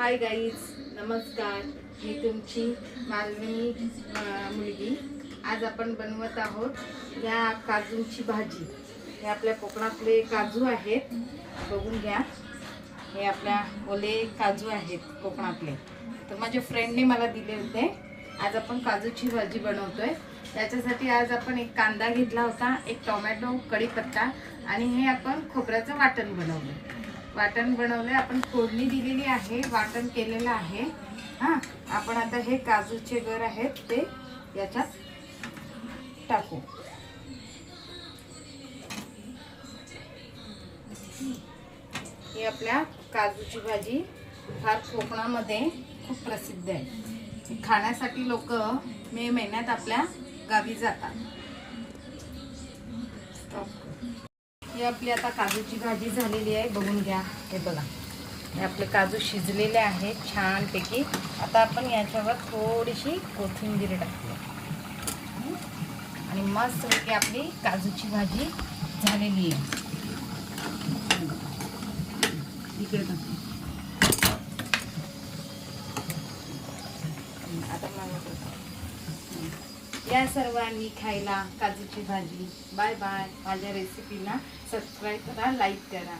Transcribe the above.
Hi guys, नमस्कार. मी तुमची मालवणी मुलगी. आज आपण बनवत आहोत या काजूंची भाजी. हे आपल्या कोकणातले काजू आहेत, बघून घ्या. हे आपल्या ओले काजू आहेत कोकणातले. तर माझ्या फ्रेंडने मला दिले होते. आज आपण काजूची भाजी बनवतोय. त्याच्यासाठी आज आपण एक कांदा घेतला होता, एक टोमॅटो, कढीपत्ता आणि हे आपण खोबऱ्याचं वाटण बनवलंय. आपण फोडणी दिलेली आहे, वाटण केलेलं आहे. हां, आपण आता हे काजूचे गर आहेत ते याच्यात टाकू. ही आपल्या काजूची भाजी फार कोकणामध्ये खूप प्रसिद्ध आहे. खाण्यासाठी लोक मे महिन्यात आपल्या गावी जातात. ही आपली आता काजूची भाजी झालेली आहे, बघून घ्या. हे बघा, हे आपले काजू शिजलेले आहेत छानपैकी. आता आपण याच्यावर थोडीशी कोथिंबीर टाकूया आणि मस्तपैकी आपली काजूची भाजी झालेली आहे. इकडे टाकू. आता या सर्वांनी खायला काजूची भाजी. Bye bye. माझ्या रेसिपीला सबस्क्राईब करा, लाईक करा.